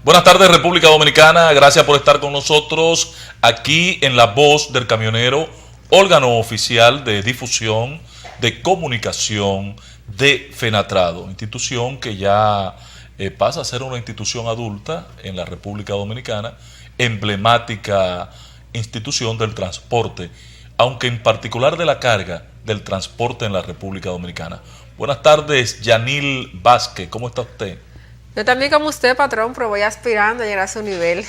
Buenas tardes, República Dominicana. Gracias por estar con nosotros aquí en La Voz del Camionero, órgano oficial de difusión, de comunicación de Fenatrado, institución que ya pasa a ser una institución adulta en la República Dominicana, emblemática institución del transporte, aunque en particular de la carga del transporte en la República Dominicana. Buenas tardes, Yanil Vázquez, ¿cómo está usted? Yo también como usted, patrón, pero voy aspirando a llegar a su nivel.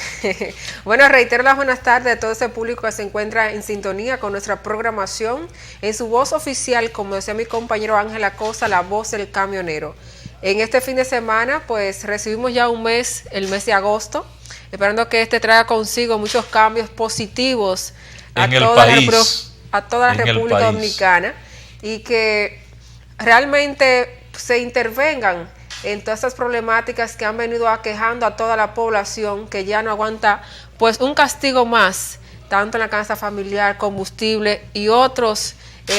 Bueno, reitero las buenas tardes a todo ese público que se encuentra en sintonía con nuestra programación en su voz oficial, como decía mi compañero Ángel Acosta, la voz del camionero. En este fin de semana, pues recibimos ya un mes, el mes de agosto, esperando que este traiga consigo muchos cambios positivos a toda la República Dominicana y que realmente se intervengan en todas estas problemáticas que han venido aquejando a toda la población, que ya no aguanta pues un castigo más, tanto en la canasta familiar, combustible y otros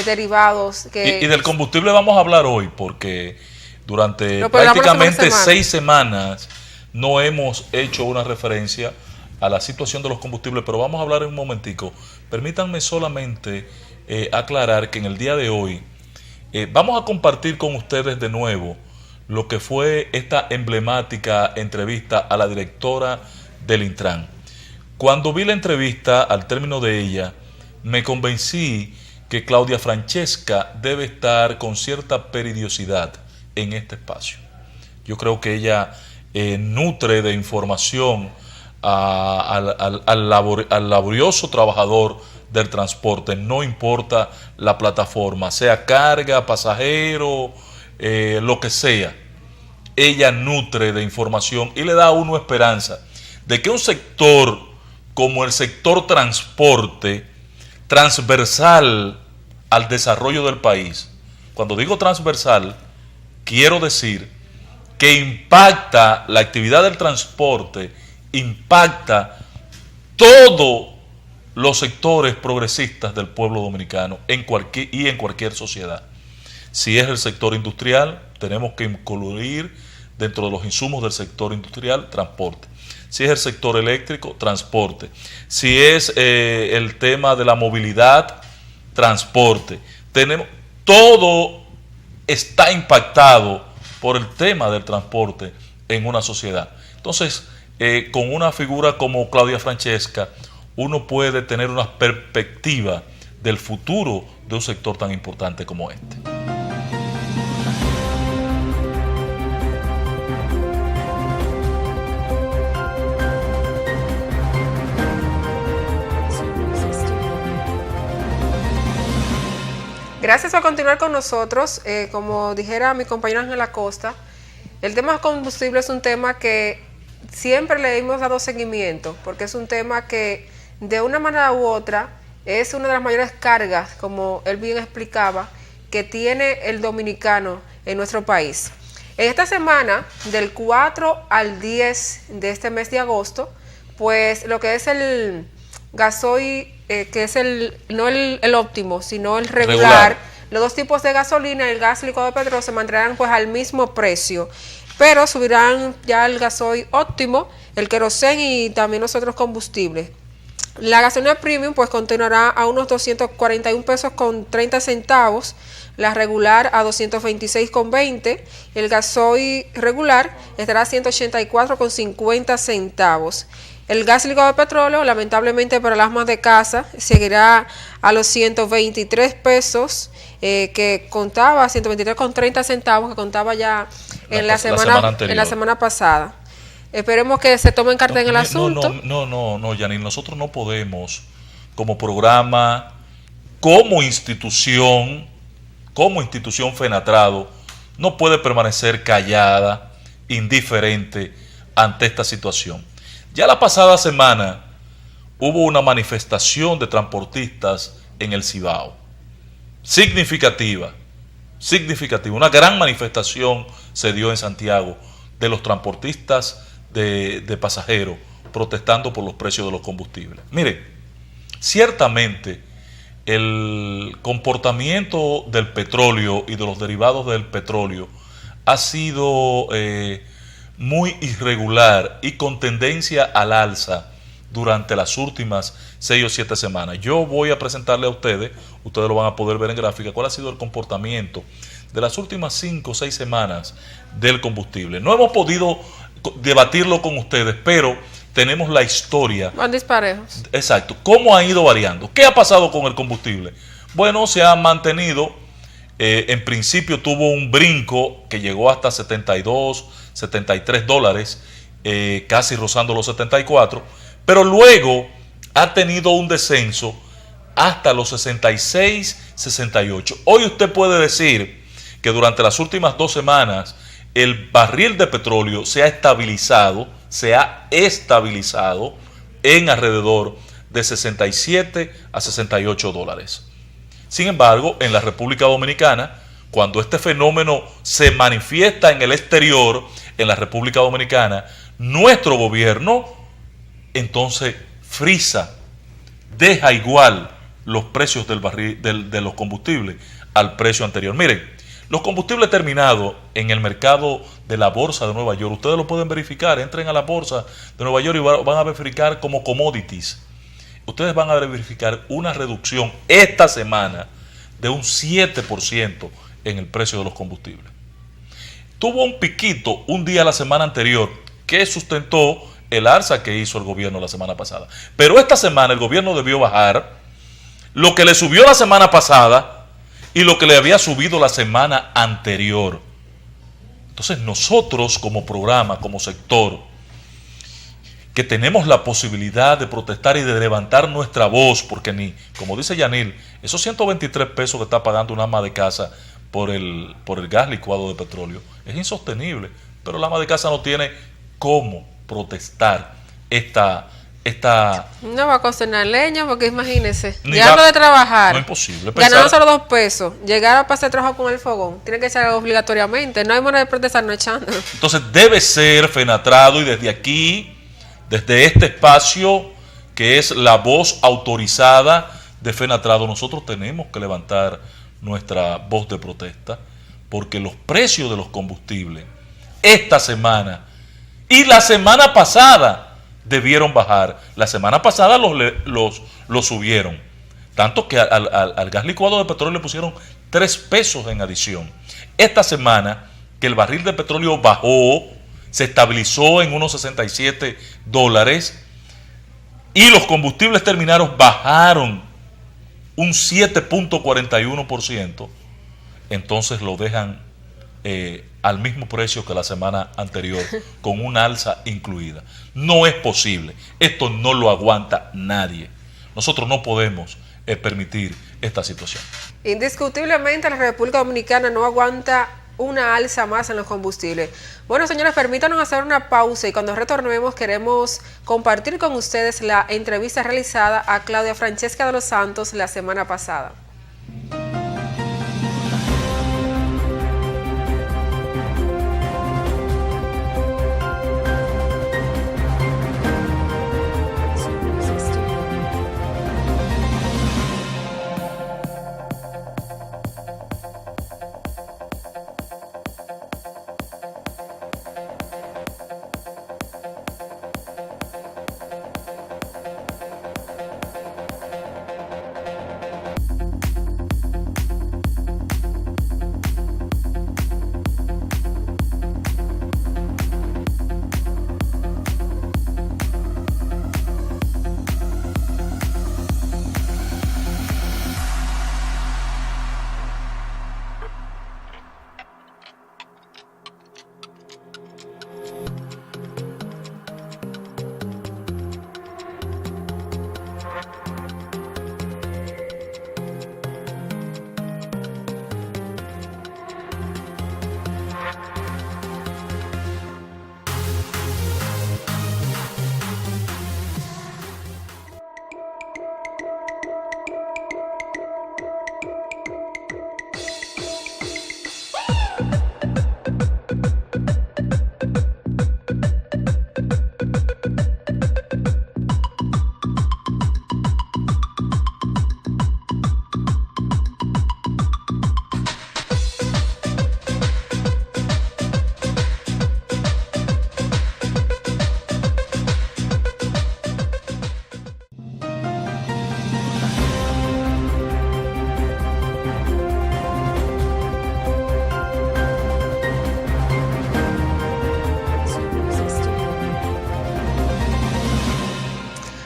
derivados. Y del combustible vamos a hablar hoy, porque durante prácticamente 6 semanas no hemos hecho una referencia a la situación de los combustibles, pero vamos a hablar en un momentico. Permítanme solamente aclarar que en el día de hoy vamos a compartir con ustedes de nuevo lo que fue esta emblemática entrevista a la directora del Intran. Cuando vi la entrevista, al término de ella, me convencí que Claudia Francesca debe estar con cierta periodicidad en este espacio. Yo creo que ella nutre de información al laborioso trabajador del transporte, no importa la plataforma, sea carga, pasajero, lo que sea. Ella nutre de información y le da a uno esperanza de que un sector como el sector transporte, transversal al desarrollo del país, cuando digo transversal, quiero decir que impacta la actividad del transporte, impacta todos los sectores progresistas del pueblo dominicano en cualquier sociedad. Si es el sector industrial, tenemos que incluir dentro de los insumos del sector industrial, transporte. Si es el sector eléctrico, transporte. Si es el tema de la movilidad, transporte. Todo está impactado por el tema del transporte en una sociedad. Entonces, con una figura como Claudia Francesca, uno puede tener una perspectiva del futuro de un sector tan importante como este. Gracias por continuar con nosotros. Como dijera mi compañero Ángel Acosta, el tema de combustible es un tema que siempre le hemos dado seguimiento, porque es un tema que de una manera u otra es una de las mayores cargas, como él bien explicaba, que tiene el dominicano en nuestro país. En esta semana, del 4 al 10 de este mes de agosto, pues lo que es el gasoil, que es no el óptimo, sino el regular, los dos tipos de gasolina, el gas licuado de petróleo, se mantendrán pues al mismo precio, pero subirán ya el gasoil óptimo, el querosén y también los otros combustibles. La gasolina premium pues continuará a unos 241 pesos con 30 centavos, la regular a 226,20, el gasoil regular estará a 184 con 50 centavos. El gas licuado de petróleo, lamentablemente para las amas de casa, seguirá a los 123 pesos, que contaba, 123,30 centavos, que contaba ya en la semana pasada. Esperemos que se tome en carta en el asunto. No, Yanil, nosotros no podemos, como programa, como institución Fenatrado, no puede permanecer callada, indiferente ante esta situación. Ya la pasada semana hubo una manifestación de transportistas en el Cibao, significativa, una gran manifestación se dio en Santiago de los transportistas de pasajeros protestando por los precios de los combustibles. Mire, ciertamente el comportamiento del petróleo y de los derivados del petróleo ha sido muy irregular y con tendencia al alza durante las últimas 6 o 7 semanas. Yo voy a presentarle a ustedes lo van a poder ver en gráfica, cuál ha sido el comportamiento de las últimas 5 o 6 semanas del combustible. No hemos podido debatirlo con ustedes, pero tenemos la historia. Van disparejos. Exacto. ¿Cómo ha ido variando? ¿Qué ha pasado con el combustible? Bueno, se ha mantenido. En principio tuvo un brinco que llegó hasta 72, 73 dólares, casi rozando los 74, pero luego ha tenido un descenso hasta los 66, 68. Hoy usted puede decir que durante las últimas 2 semanas el barril de petróleo se ha estabilizado en alrededor de 67 a 68 dólares. Sin embargo, en la República Dominicana, cuando este fenómeno se manifiesta en el exterior, en la República Dominicana, nuestro gobierno entonces frisa, deja igual los precios del barril, de los combustibles al precio anterior. Miren, los combustibles terminados en el mercado de la Bolsa de Nueva York, ustedes lo pueden verificar, entren a la Bolsa de Nueva York y van a verificar como commodities. Ustedes van a verificar una reducción esta semana de un 7% en el precio de los combustibles. Tuvo un piquito un día la semana anterior que sustentó el alza que hizo el gobierno la semana pasada. Pero esta semana el gobierno debió bajar lo que le subió la semana pasada y lo que le había subido la semana anterior. Entonces nosotros como programa, como sector, que tenemos la posibilidad de protestar y de levantar nuestra voz, porque ni, como dice Yanil, esos 123 pesos que está pagando una ama de casa por el gas licuado de petróleo es insostenible, pero la ama de casa no tiene cómo protestar no va a cocinar leña porque imagínese, llegando de trabajar, no es imposible, ganando solo 2 pesos, llegar a pasar trabajo con el fogón, tiene que ser obligatoriamente, no hay manera de protestar no echando. Entonces debe ser fenatrado y desde aquí, desde este espacio que es la voz autorizada de Fenatrado, nosotros tenemos que levantar nuestra voz de protesta porque los precios de los combustibles esta semana y la semana pasada debieron bajar. La semana pasada los subieron, tanto que al gas licuado de petróleo le pusieron 3 pesos en adición. Esta semana que el barril de petróleo bajó, se estabilizó en unos 67 dólares y los combustibles terminados bajaron un 7.41%, entonces lo dejan al mismo precio que la semana anterior, con una alza incluida. No es posible, esto no lo aguanta nadie. Nosotros no podemos permitir esta situación. Indiscutiblemente la República Dominicana no aguanta una alza más en los combustibles. Bueno, señores, permítanos hacer una pausa y cuando retornemos queremos compartir con ustedes la entrevista realizada a Claudia Francesca de los Santos la semana pasada.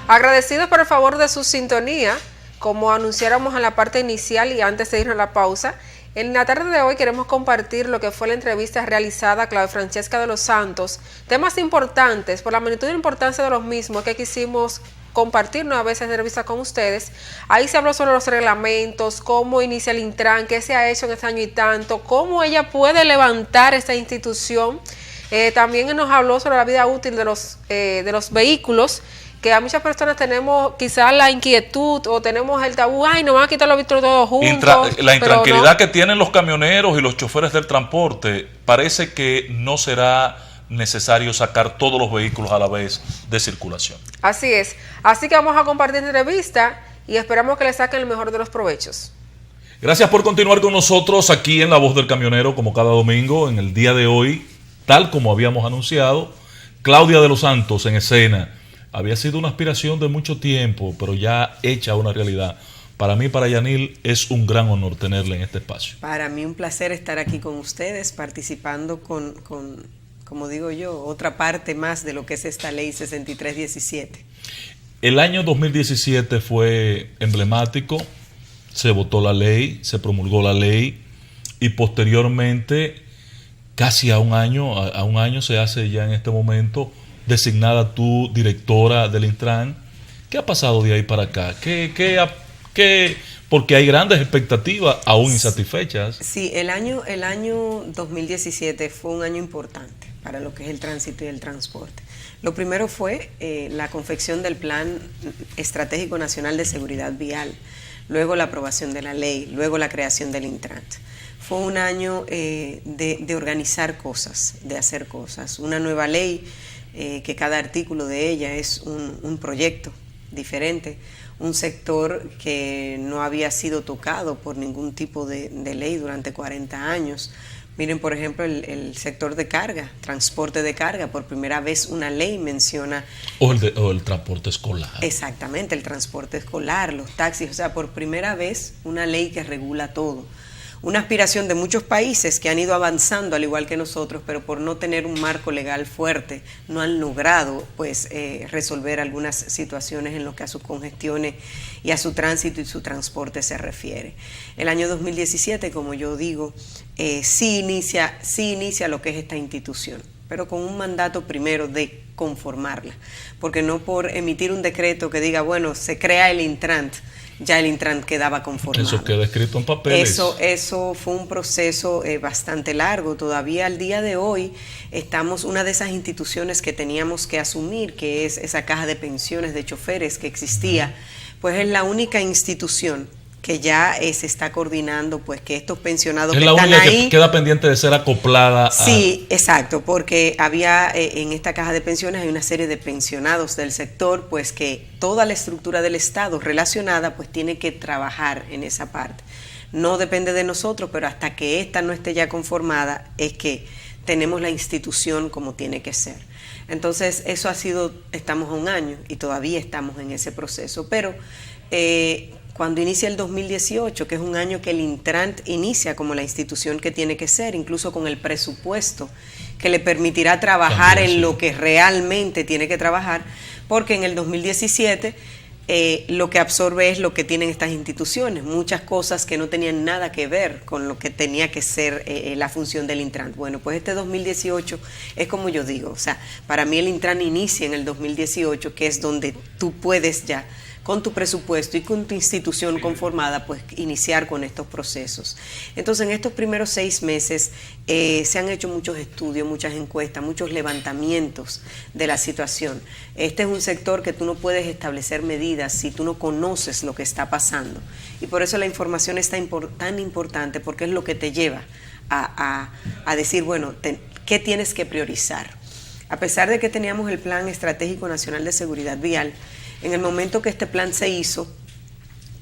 Agradecidos por el favor de su sintonía, como anunciáramos en la parte inicial y antes de irnos a la pausa. En la tarde de hoy queremos compartir lo que fue la entrevista realizada a Claudia Francesca de los Santos, temas importantes, por la magnitud y importancia de los mismos que quisimos compartirnos a veces entrevista con ustedes. Ahí se habló sobre los reglamentos, cómo inicia el Intran, qué se ha hecho en este año y tanto, cómo ella puede levantar esta institución. También nos habló sobre la vida útil de los vehículos, que a muchas personas tenemos quizás la inquietud o tenemos el tabú, ay, no van a quitar los vehículos todos juntos. La intranquilidad que tienen los camioneros y los choferes del transporte, parece que no será necesario sacar todos los vehículos a la vez de circulación. Así es. Así que vamos a compartir esta entrevista y esperamos que le saquen el mejor de los provechos. Gracias por continuar con nosotros aquí en La Voz del Camionero, como cada domingo. En el día de hoy, tal como habíamos anunciado, Claudia de los Santos en escena. Había sido una aspiración de mucho tiempo, pero ya hecha una realidad. Para mí, para Yanil, es un gran honor tenerla en este espacio. Para mí un placer estar aquí con ustedes, participando con como digo yo, otra parte más de lo que es esta ley 6317. El año 2017 fue emblemático, se votó la ley, se promulgó la ley y posteriormente, casi a un año se hace ya en este momento, designada tú directora del Intran. ¿Qué ha pasado de ahí para acá? Porque hay grandes expectativas aún insatisfechas. Sí, el año 2017 fue un año importante para lo que es el tránsito y el transporte. Lo primero fue la confección del Plan Estratégico Nacional de Seguridad Vial, luego la aprobación de la ley, luego la creación del Intran. Fue un año de organizar cosas, de hacer cosas. Una nueva ley, que cada artículo de ella es un proyecto diferente, un sector que no había sido tocado por ningún tipo de ley durante 40 años. Miren, por ejemplo, el sector de carga, transporte de carga, por primera vez una ley menciona... O el transporte escolar. Exactamente, el transporte escolar, los taxis, o sea, por primera vez una ley que regula todo. Una aspiración de muchos países que han ido avanzando al igual que nosotros, pero por no tener un marco legal fuerte, no han logrado pues resolver algunas situaciones en lo que a sus congestiones y a su tránsito y su transporte se refiere. El año 2017, como yo digo, sí inicia lo que es esta institución, pero con un mandato primero de conformarla, porque no por emitir un decreto que diga, bueno, se crea el Intran, ya el Intran quedaba conformado. Eso queda escrito en papeles. Eso fue un proceso bastante largo. Todavía al día de hoy estamos una de esas instituciones que teníamos que asumir, que es esa caja de pensiones de choferes que existía, pues es la única institución que ya se está coordinando, pues que estos pensionados que están ahí... Es la única que queda pendiente de ser acoplada. Sí, exacto, porque había en esta caja de pensiones hay una serie de pensionados del sector, pues que toda la estructura del Estado relacionada, pues tiene que trabajar en esa parte. No depende de nosotros, pero hasta que esta no esté ya conformada, es que tenemos la institución como tiene que ser. Entonces, eso ha sido, estamos a un año y todavía estamos en ese proceso, pero... cuando inicia el 2018, que es un año que el Intran inicia como la institución que tiene que ser, incluso con el presupuesto que le permitirá trabajar en lo que realmente tiene que trabajar, porque en el 2017 lo que absorbe es lo que tienen estas instituciones, muchas cosas que no tenían nada que ver con lo que tenía que ser la función del Intran. Bueno, pues este 2018 es como yo digo, o sea, para mí el Intran inicia en el 2018, que es donde tú puedes ya con tu presupuesto y con tu institución conformada, pues iniciar con estos procesos. Entonces, en estos primeros 6 meses se han hecho muchos estudios, muchas encuestas, muchos levantamientos de la situación. Este es un sector que tú no puedes establecer medidas si tú no conoces lo que está pasando. Y por eso la información es tan importante, porque es lo que te lleva a decir, bueno, ¿qué tienes que priorizar? A pesar de que teníamos el Plan Estratégico Nacional de Seguridad Vial, en el momento que este plan se hizo,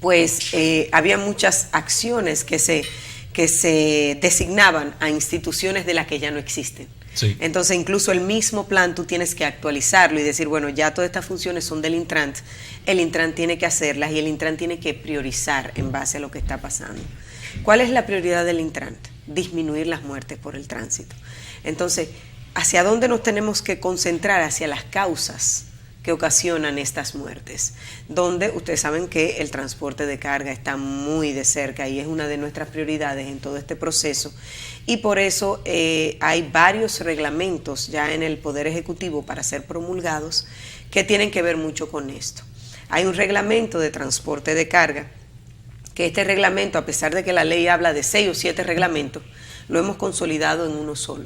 pues había muchas acciones que se designaban a instituciones de las que ya no existen. Sí. Entonces, incluso el mismo plan tú tienes que actualizarlo y decir, bueno, ya todas estas funciones son del Intran, el Intran tiene que hacerlas y el Intran tiene que priorizar en base a lo que está pasando. ¿Cuál es la prioridad del Intran? Disminuir las muertes por el tránsito. Entonces, ¿hacia dónde nos tenemos que concentrar? Hacia las causas que ocasionan estas muertes, donde ustedes saben que el transporte de carga está muy de cerca y es una de nuestras prioridades en todo este proceso, y por eso hay varios reglamentos ya en el Poder Ejecutivo para ser promulgados que tienen que ver mucho con esto. Hay un reglamento de transporte de carga, que este reglamento, a pesar de que la ley habla de 6 o 7 reglamentos, lo hemos consolidado en uno solo.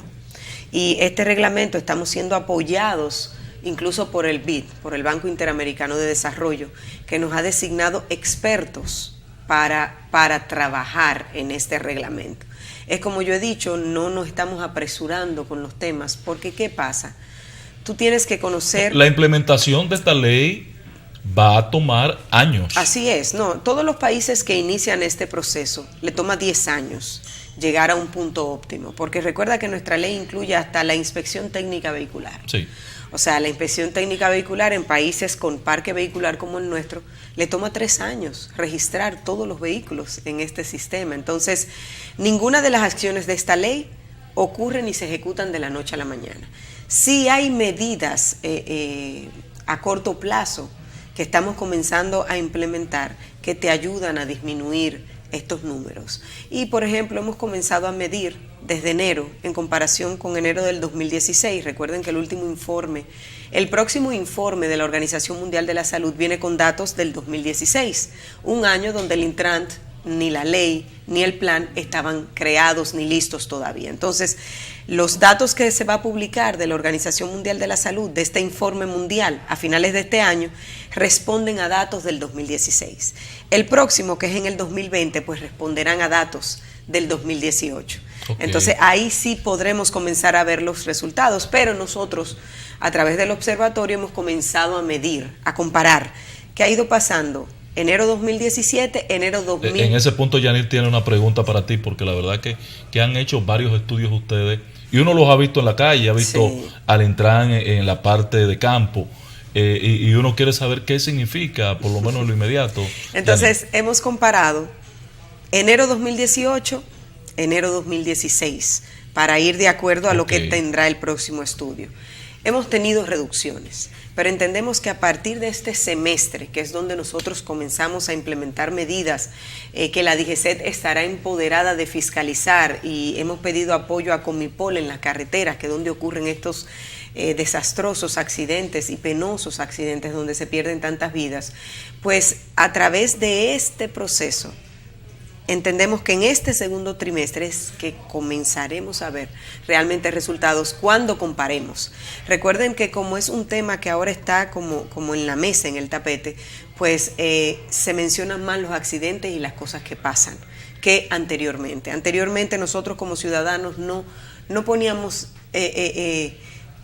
Y este reglamento estamos siendo apoyados incluso por el BID, por el Banco Interamericano de Desarrollo, que nos ha designado expertos para trabajar en este reglamento. Es como yo he dicho, no nos estamos apresurando con los temas, porque ¿qué pasa? Tú tienes que conocer... La implementación de esta ley va a tomar años. Así es, no, todos los países que inician este proceso le toma 10 años llegar a un punto óptimo, porque recuerda que nuestra ley incluye hasta la inspección técnica vehicular. Sí. O sea, la inspección técnica vehicular en países con parque vehicular como el nuestro, le toma 3 años registrar todos los vehículos en este sistema. Entonces, ninguna de las acciones de esta ley ocurren y se ejecutan de la noche a la mañana. Sí hay medidas a corto plazo que estamos comenzando a implementar que te ayudan a disminuir estos números. Y, por ejemplo, hemos comenzado a medir desde enero en comparación con enero del 2016. Recuerden que el próximo informe de la Organización Mundial de la Salud viene con datos del 2016, un año donde el Intrant, ni la ley, ni el plan estaban creados ni listos todavía. Entonces, los datos que se va a publicar de la Organización Mundial de la Salud, de este informe mundial a finales de este año, responden a datos del 2016. El próximo, que es en el 2020, pues responderán a datos del 2018. Okay. Entonces, ahí sí podremos comenzar a ver los resultados, pero nosotros, a través del observatorio, hemos comenzado a medir, a comparar qué ha ido pasando enero 2017, enero 2000. En ese punto, Yanir tiene una pregunta para ti, porque la verdad que han hecho varios estudios ustedes, y uno los ha visto en la calle, ha visto al entrar en la parte de campo, y uno quiere saber qué significa, por lo menos en lo inmediato. Entonces, hemos comparado enero 2018, enero 2016, para ir de acuerdo a lo que tendrá el próximo estudio. Hemos tenido reducciones, pero entendemos que a partir de este semestre, que es donde nosotros comenzamos a implementar medidas que la DGCET estará empoderada de fiscalizar, y hemos pedido apoyo a Comipol en las carreteras, que es donde ocurren estos desastrosos accidentes y penosos accidentes donde se pierden tantas vidas, pues a través de este proceso entendemos que en este segundo trimestre es que comenzaremos a ver realmente resultados cuando comparemos. Recuerden que como es un tema que ahora está como en la mesa, en el tapete, pues se mencionan más los accidentes y las cosas que pasan que anteriormente. Anteriormente nosotros como ciudadanos no poníamos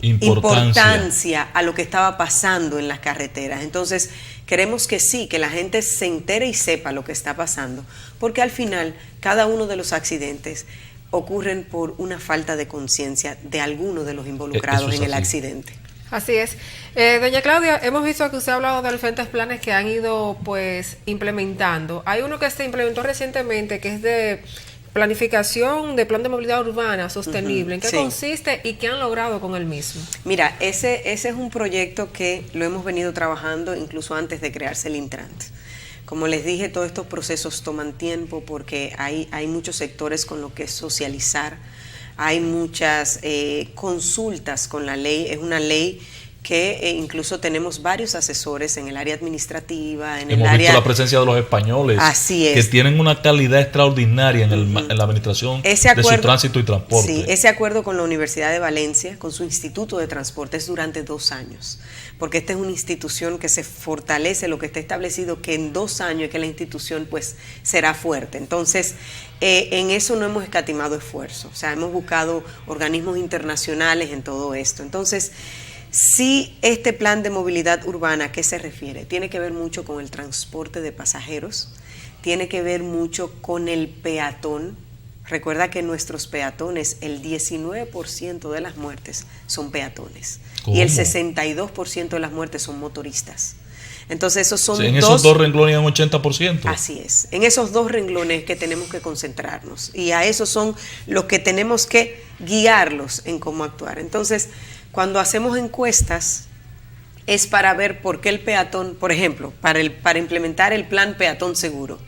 importancia a lo que estaba pasando en las carreteras. Entonces, queremos que sí, que la gente se entere y sepa lo que está pasando, porque al final cada uno de los accidentes ocurren por una falta de conciencia de alguno de los involucrados en el accidente. Así es. Doña Claudia, hemos visto que usted ha hablado de diferentes planes que han ido pues implementando. Hay uno que se implementó recientemente, que es de planificación de plan de movilidad urbana sostenible. ¿En qué consiste y qué han logrado con el mismo? Mira, ese es un proyecto que lo hemos venido trabajando incluso antes de crearse el Intrant. Como les dije, todos estos procesos toman tiempo porque hay muchos sectores con los que socializar, hay muchas consultas con la ley. Es una ley que incluso tenemos varios asesores en el área administrativa, en el área... Hemos visto la presencia de los españoles, así es, que tienen una calidad extraordinaria en la administración de su tránsito y transporte. Sí, ese acuerdo con la Universidad de Valencia, con su Instituto de Transporte, es durante 2 años, porque esta es una institución que se fortalece, lo que está establecido que en 2 años es que la institución pues será fuerte. Entonces, en eso no hemos escatimado esfuerzo, o sea, hemos buscado organismos internacionales en todo esto. Entonces, sí, este plan de movilidad urbana, ¿a qué se refiere? Tiene que ver mucho con el transporte de pasajeros, tiene que ver mucho con el peatón. Recuerda que nuestros peatones, el 19% de las muertes son peatones. ¿Cómo? Y el 62% de las muertes son motoristas. Entonces esos son en esos dos renglones un 80%. Así es, en esos 2 renglones que tenemos que concentrarnos, y a esos son los que tenemos que guiarlos en cómo actuar. Entonces, cuando hacemos encuestas es para ver por qué el peatón, por ejemplo, para implementar el plan peatón seguro.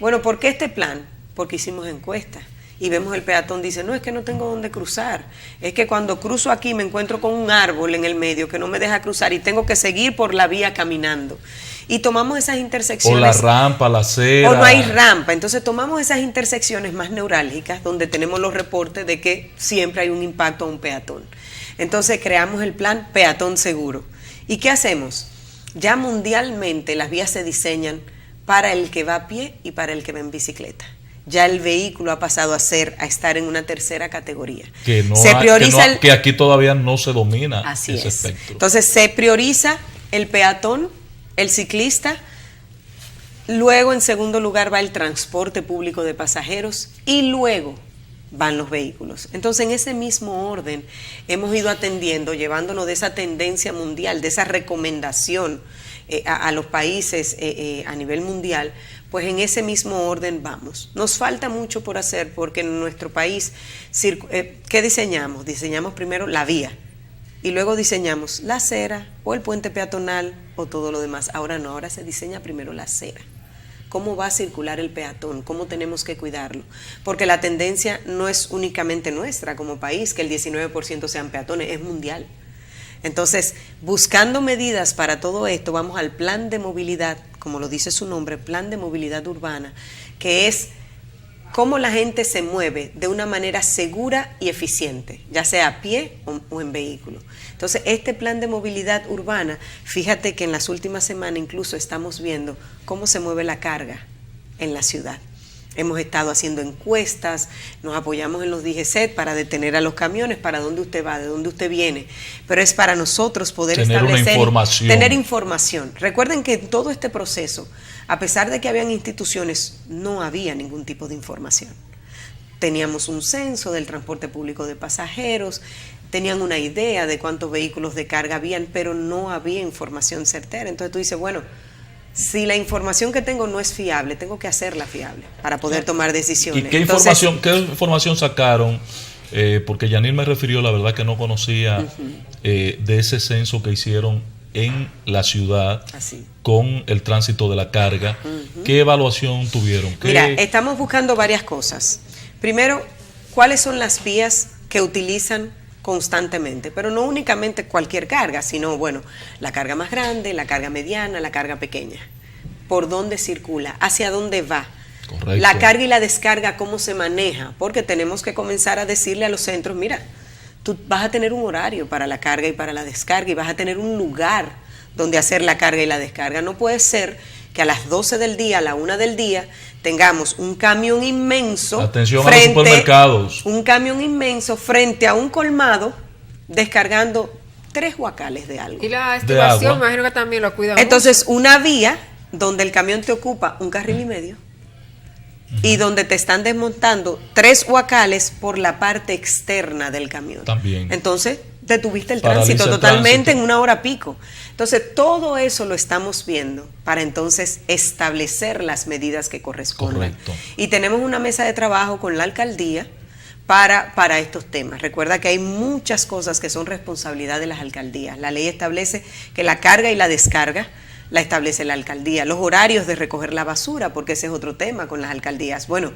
Bueno, ¿por qué este plan? Porque hicimos encuestas y vemos el peatón, dice, no, es que no tengo dónde cruzar, es que cuando cruzo aquí me encuentro con un árbol en el medio que no me deja cruzar y tengo que seguir por la vía caminando. Y tomamos esas intersecciones. O la rampa, la acera. O no hay rampa. Entonces tomamos esas intersecciones más neurálgicas donde tenemos los reportes de que siempre hay un impacto a un peatón. Entonces creamos el plan peatón seguro. ¿Y qué hacemos? Ya mundialmente las vías se diseñan para el que va a pie y para el que va en bicicleta. Ya el vehículo ha pasado a estar en una tercera categoría. Que que aquí todavía no se domina así ese es. espectro. Entonces se prioriza el peatón, el ciclista, luego en segundo lugar va el transporte público de pasajeros y luego van los vehículos. Entonces en ese mismo orden hemos ido atendiendo, llevándonos de esa tendencia mundial, de esa recomendación a los países a nivel mundial, pues en ese mismo orden vamos. Nos falta mucho por hacer porque en nuestro país, ¿qué diseñamos? Diseñamos primero la vía y luego diseñamos la acera o el puente peatonal o todo lo demás. Ahora no, ahora se diseña primero la acera. ¿Cómo va a circular el peatón? ¿Cómo tenemos que cuidarlo? Porque la tendencia no es únicamente nuestra como país, que el 19% sean peatones, es mundial. Entonces, buscando medidas para todo esto, vamos al plan de movilidad, como lo dice su nombre, plan de movilidad urbana, que es cómo la gente se mueve de una manera segura y eficiente, ya sea a pie o en vehículo. Entonces, este plan de movilidad urbana, fíjate que en las últimas semanas incluso estamos viendo cómo se mueve la carga en la ciudad. Hemos estado haciendo encuestas, nos apoyamos en los DGCET para detener a los camiones, para dónde usted va, de dónde usted viene, pero es para nosotros poder tener información. Recuerden que en todo este proceso, a pesar de que habían instituciones, no había ningún tipo de información. Teníamos un censo del transporte público de pasajeros, tenían una idea de cuántos vehículos de carga habían, pero no había información certera. Entonces tú dices, bueno, si la información que tengo no es fiable, tengo que hacerla fiable para poder tomar decisiones. ¿Y qué información sacaron? Porque Yanil me refirió, la verdad que no conocía de ese censo que hicieron en la ciudad con el tránsito de la carga. ¿Qué evaluación tuvieron? Mira, estamos buscando varias cosas. Primero, ¿cuáles son las vías que utilizan constantemente? Pero no únicamente cualquier carga, sino, bueno, la carga más grande, la carga mediana, la carga pequeña. ¿Por dónde circula? ¿Hacia dónde va? Correcto. La carga y la descarga, ¿cómo se maneja? Porque tenemos que comenzar a decirle a los centros, mira, tú vas a tener un horario para la carga y para la descarga y vas a tener un lugar donde hacer la carga y la descarga. No puede ser que a las 12 del día, a la 1 del día, tengamos un camión inmenso. Atención a los supermercados. Un camión inmenso frente a un colmado descargando 3 guacales de algo. Y la estimación, me imagino que también lo cuidan. Entonces, mucho. Una vía donde el camión te ocupa un carril y medio y donde te están desmontando 3 guacales por la parte externa del camión. También. Entonces, detuviste el tránsito totalmente en una hora pico. Entonces, todo eso lo estamos viendo para entonces establecer las medidas que corresponden. Correcto. Y tenemos una mesa de trabajo con la alcaldía para estos temas. Recuerda que hay muchas cosas que son responsabilidad de las alcaldías. La ley establece que la carga y la descarga la establece la alcaldía. Los horarios de recoger la basura, porque ese es otro tema con las alcaldías. Bueno,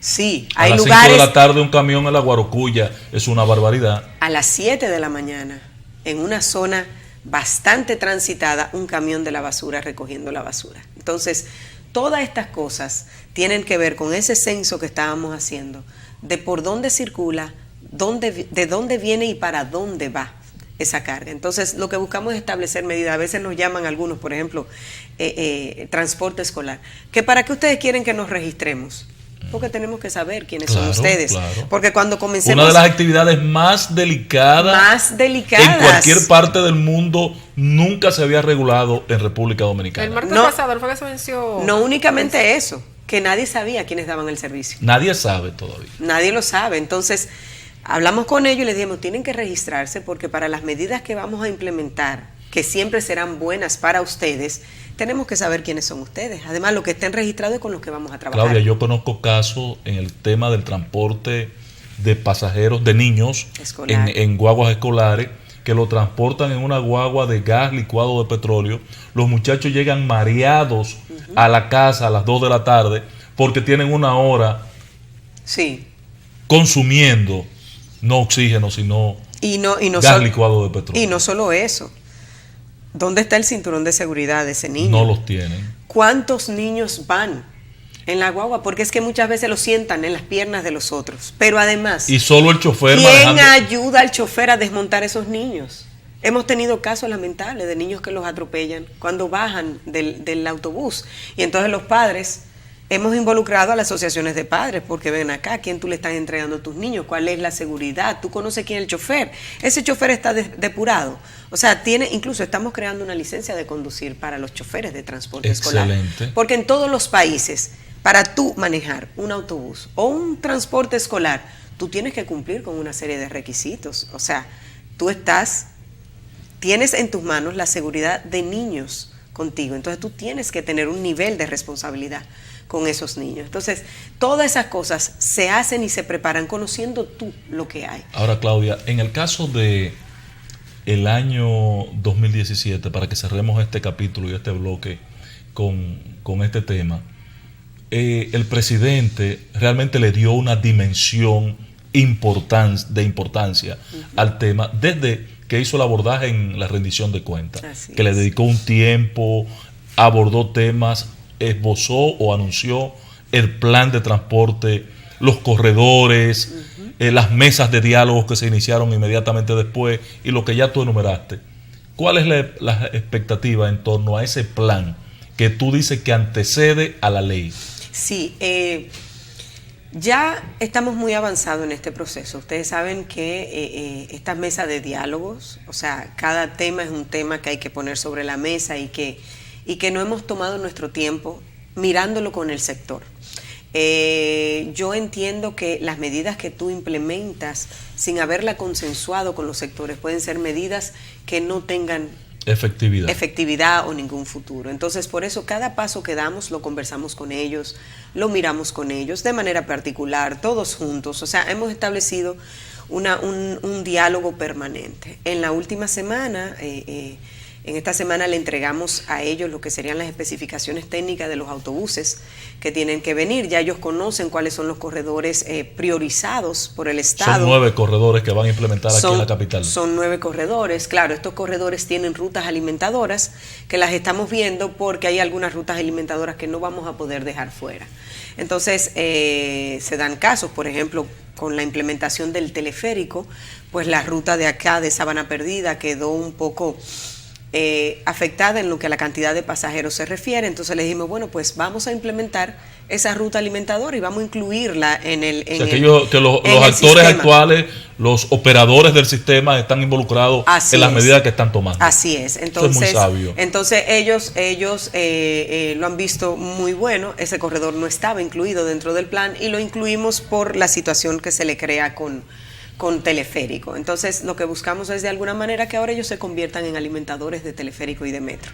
sí, hay lugares... A las 5 de la tarde un camión en la Guarocuya es una barbaridad. A las 7 de la mañana, en una zona bastante transitada, un camión de la basura recogiendo la basura. Entonces, todas estas cosas tienen que ver con ese censo que estábamos haciendo, de por dónde circula, de dónde viene y para dónde va esa carga. Entonces, lo que buscamos es establecer medidas. A veces nos llaman algunos, por ejemplo, transporte escolar, que para qué ustedes quieren que nos registremos. Porque tenemos que saber quiénes son ustedes. Claro. Porque cuando comencemos... Una de las actividades más delicadas en cualquier parte del mundo, nunca se había regulado en República Dominicana. El martes pasado fue que se venció... No únicamente eso, que nadie sabía quiénes daban el servicio. Nadie sabe todavía. Nadie lo sabe. Entonces, hablamos con ellos y les dijimos, tienen que registrarse porque para las medidas que vamos a implementar, que siempre serán buenas para ustedes, tenemos que saber quiénes son ustedes. Además, lo que estén registrados es con los que vamos a trabajar. Claudia, yo conozco casos en el tema del transporte de pasajeros, de niños, en guaguas escolares, que lo transportan en una guagua de gas licuado de petróleo. Los muchachos llegan mareados a la casa a las 2 de la tarde porque tienen una hora consumiendo no oxígeno, sino gas licuado de petróleo. Y no solo eso. ¿Dónde está el cinturón de seguridad de ese niño? No los tienen. ¿Cuántos niños van en la guagua? Porque es que muchas veces los sientan en las piernas de los otros. Pero además, y solo el chofer ¿quién ayuda al chofer a desmontar esos niños? Hemos tenido casos lamentables de niños que los atropellan cuando bajan del autobús. Y entonces los padres, hemos involucrado a las asociaciones de padres, porque ven acá, ¿a quién tú le estás entregando a tus niños? ¿Cuál es la seguridad? ¿Tú conoces quién es el chofer? Ese chofer está depurado. O sea, incluso estamos creando una licencia de conducir para los choferes de transporte escolar. Porque en todos los países, para tú manejar un autobús o un transporte escolar, tú tienes que cumplir con una serie de requisitos. O sea, tienes en tus manos la seguridad de niños contigo. Entonces tú tienes que tener un nivel de responsabilidad con esos niños. Entonces, todas esas cosas se hacen y se preparan conociendo tú lo que hay. Ahora, Claudia, en el caso de el año 2017, para que cerremos este capítulo y este bloque con este tema, el presidente realmente le dio una dimensión de importancia al tema desde que hizo el abordaje en la rendición de cuentas, que le dedicó un tiempo, abordó temas, esbozó o anunció el plan de transporte, los corredores, las mesas de diálogos que se iniciaron inmediatamente después y lo que ya tú enumeraste. ¿Cuál es la expectativa en torno a ese plan que tú dices que antecede a la ley? Sí, ya estamos muy avanzados en este proceso. Ustedes saben que estas mesas de diálogos, o sea, cada tema es un tema que hay que poner sobre la mesa y que no hemos tomado nuestro tiempo mirándolo con el sector. Yo entiendo que las medidas que tú implementas sin haberla consensuado con los sectores pueden ser medidas que no tengan efectividad o ningún futuro. Entonces, por eso cada paso que damos lo conversamos con ellos, lo miramos con ellos de manera particular, todos juntos. O sea, hemos establecido un diálogo permanente. En la última semana, en esta semana le entregamos a ellos lo que serían las especificaciones técnicas de los autobuses que tienen que venir. Ya ellos conocen cuáles son los corredores priorizados por el Estado. Son 9 corredores que van a implementar aquí en la capital. Son 9 corredores. Claro, estos corredores tienen rutas alimentadoras que las estamos viendo porque hay algunas rutas alimentadoras que no vamos a poder dejar fuera. Entonces, se dan casos, por ejemplo, con la implementación del teleférico, pues la ruta de acá de Sabana Perdida quedó un poco afectada en lo que a la cantidad de pasajeros se refiere. Entonces le dijimos, bueno, pues vamos a implementar esa ruta alimentadora y vamos a incluirla en el los actores actuales, los operadores del sistema están involucrados en las medidas que están tomando. Así es. Entonces, eso es muy sabio. Entonces ellos lo han visto muy bueno. Ese corredor no estaba incluido dentro del plan y lo incluimos por la situación que se le crea con teleférico. Entonces, lo que buscamos es de alguna manera que ahora ellos se conviertan en alimentadores de teleférico y de metro,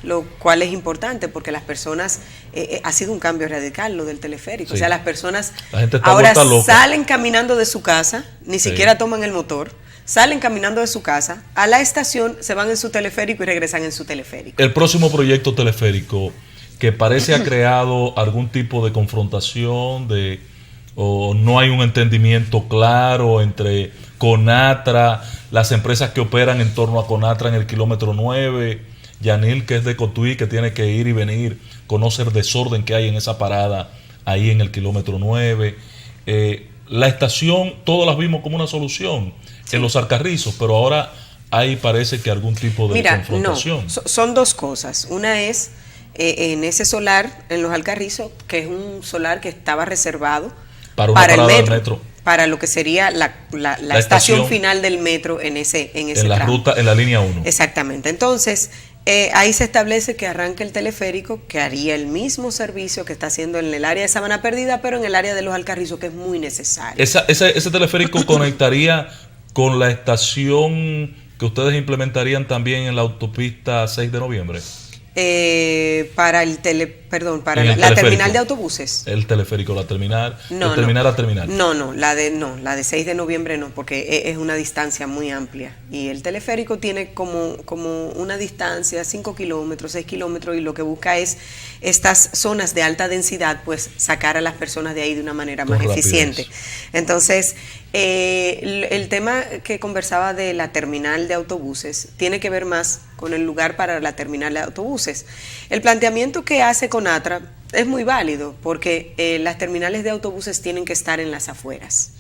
lo cual es importante porque las personas, ha sido un cambio radical lo del teleférico. Sí. O sea, las personas ahora salen caminando de su casa, ni siquiera toman el motor, salen caminando de su casa, a la estación, se van en su teleférico y regresan en su teleférico. El próximo proyecto teleférico que parece ha creado algún tipo de confrontación o no hay un entendimiento claro entre Conatra, las empresas que operan en torno a Conatra en el kilómetro 9, Yanil, que es de Cotuí, que tiene que ir y venir, conoce el desorden que hay en esa parada ahí en el kilómetro 9. La estación, todos las vimos como una solución en los Alcarrizos, pero ahora hay parece que algún tipo de confrontación. No, son dos cosas. Una es en ese solar, en los Alcarrizos, que es un solar que estaba reservado para el metro, para lo que sería la estación final del metro en ese la ruta, en la línea 1. Exactamente. Entonces, ahí se establece que arranque el teleférico, que haría el mismo servicio que está haciendo en el área de Sabana Perdida, pero en el área de los Alcarrizos, que es muy necesario. Ese teleférico conectaría con la estación que ustedes implementarían también en la autopista 6 de noviembre. Para para la terminal de autobuses. El teleférico, la terminal, No, de terminal a terminal. No, la de 6 de noviembre no, porque es una distancia muy amplia. Y el teleférico tiene como una distancia, 5 kilómetros, 6 kilómetros, y lo que busca es estas zonas de alta densidad, pues sacar a las personas de ahí de una manera más eficiente. Entonces, el tema que conversaba de la terminal de autobuses tiene que ver más con el lugar para la terminal de autobuses. El planteamiento que hace CONATRA es muy válido, porque las terminales de autobuses tienen que estar en las afueras.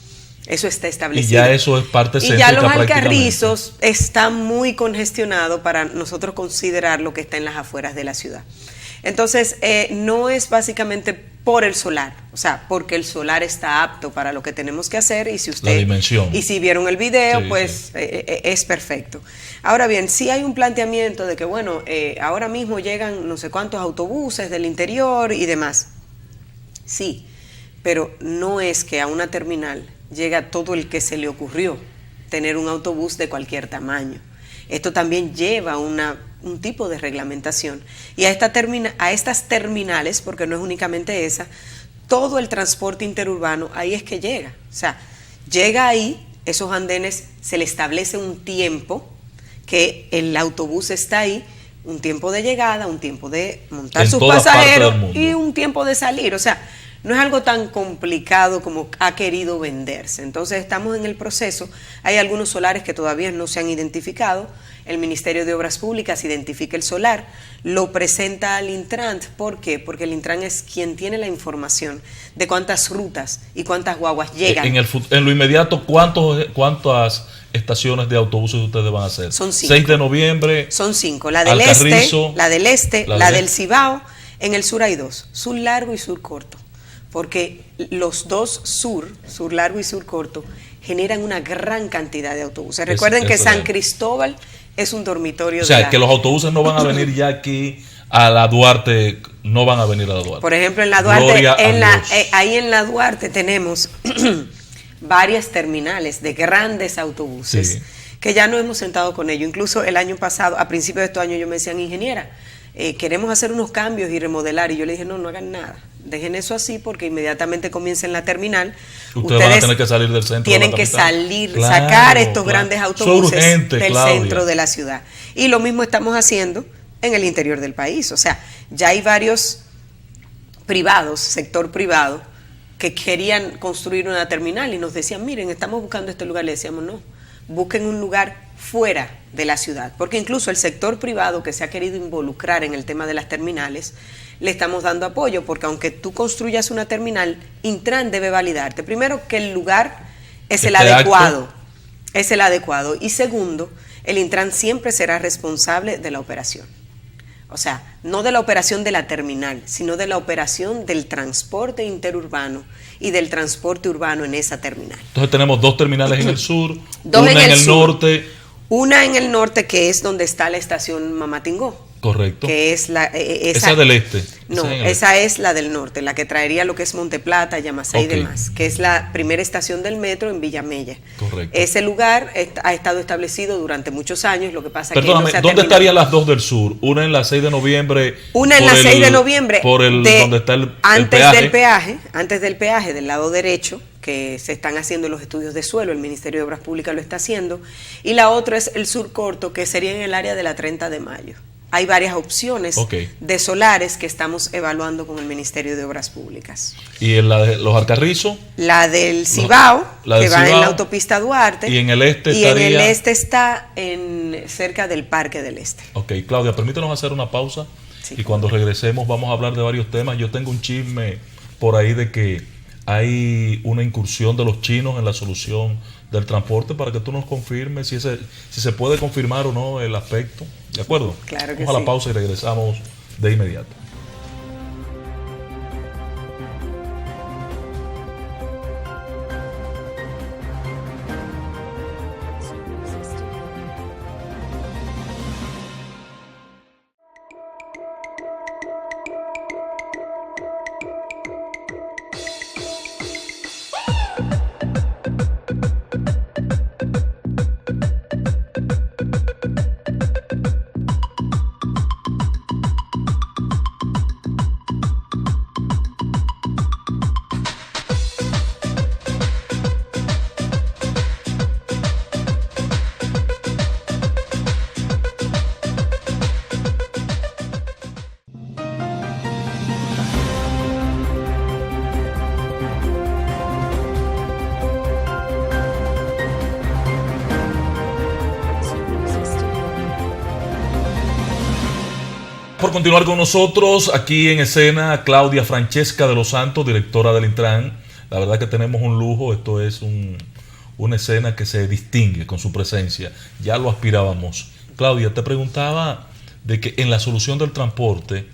Eso está establecido. Y ya eso es parte céntrica. Y ya los Alcarrizos están muy congestionados para nosotros considerar lo que está en las afueras de la ciudad. Entonces, no es básicamente por el solar, o sea, porque el solar está apto para lo que tenemos que hacer, y si usted, la dimensión. Y si vieron el video, sí, pues sí. Es perfecto. Ahora bien, sí hay un planteamiento de que, bueno, ahora mismo llegan no sé cuántos autobuses del interior y demás. Sí, pero no es que a una terminal llega todo el que se le ocurrió tener un autobús de cualquier tamaño. Esto también lleva un tipo de reglamentación. Y a estas terminales, porque no es únicamente esa, todo el transporte interurbano ahí es que llega. O sea, llega ahí, esos andenes, se le establece un tiempo que el autobús está ahí, un tiempo de llegada, un tiempo de montar sus pasajeros y un tiempo de salir. O sea, no es algo tan complicado como ha querido venderse. Entonces estamos en el proceso. Hay algunos solares que todavía no se han identificado. El Ministerio de Obras Públicas identifica el solar, lo presenta al Intran. ¿Por qué? Porque el Intran es quien tiene la información de cuántas rutas y cuántas guaguas llegan. En lo inmediato, ¿cuántas estaciones de autobuses ustedes van a hacer? Son 5. 6 de noviembre. Son 5. La del Este, la del Cibao. En el sur hay 2, sur largo y sur corto. Porque los dos sur largo y sur corto, generan una gran cantidad de autobuses. Recuerden que San Cristóbal es un dormitorio. O sea, que los autobuses no van a venir ya aquí a la Duarte, no van a venir a la Duarte. Por ejemplo, en la Duarte, ahí en la Duarte tenemos varias terminales de grandes autobuses, sí, que ya no hemos sentado con ellos. Incluso el año pasado, a principios de este año, yo me decían, ingeniera, queremos hacer unos cambios y remodelar, y yo le dije, no hagan nada, dejen eso así, porque inmediatamente comiencen la terminal, ustedes van a tener que salir del centro, tienen que salir, claro, sacar estos grandes autobuses del centro de la ciudad. Y lo mismo estamos haciendo en el interior del país. O sea, ya hay varios privados, sector privado, que querían construir una terminal y nos decían, miren, estamos buscando este lugar. Le decíamos, no, busquen un lugar fuera de la ciudad, porque incluso el sector privado que se ha querido involucrar en el tema de las terminales, le estamos dando apoyo, porque aunque tú construyas una terminal, Intran debe validarte, primero, que el lugar es el adecuado, y segundo, el Intran siempre será responsable de la operación. O sea, no de la operación de la terminal, sino de la operación del transporte interurbano y del transporte urbano en esa terminal. Entonces tenemos 2 terminales en el sur, una en el norte. Una en el norte, que es donde está la estación Mamatingó. Correcto. Que es esa del este. No, esa es la del norte, la que traería lo que es Monteplata, Yamasá y demás, que es la primera estación del metro en Villamella. Correcto. Ese lugar ha estado establecido durante muchos años, lo que pasa es que no se ha ¿dónde estarían las 2 del sur? Una en la 6 de noviembre. Una en la 6 de noviembre. Donde está el peaje. Antes del peaje, del lado derecho, que se están haciendo los estudios de suelo, el Ministerio de Obras Públicas lo está haciendo. Y la otra es el sur corto, que sería en el área de la 30 de mayo. Hay varias opciones de solares que estamos evaluando con el Ministerio de Obras Públicas. ¿Y en la de los Alcarrizos? La del Cibao, que va en la autopista Duarte. ¿Y en el este estaría? Y en el este está cerca del Parque del Este. Ok, Claudia, permítanos hacer una pausa. Sí. Y cuando regresemos vamos a hablar de varios temas. Yo tengo un chisme por ahí de que hay una incursión de los chinos en la solución del transporte, para que tú nos confirmes si se puede confirmar o no el aspecto. ¿De acuerdo? Claro que vamos a la pausa y regresamos de inmediato. Por continuar con nosotros, aquí en escena, Claudia Francesca de los Santos, directora del Intran. La verdad que tenemos un lujo, esto es una escena que se distingue con su presencia. Ya lo aspirábamos. Claudia, te preguntaba de que en la solución del transporte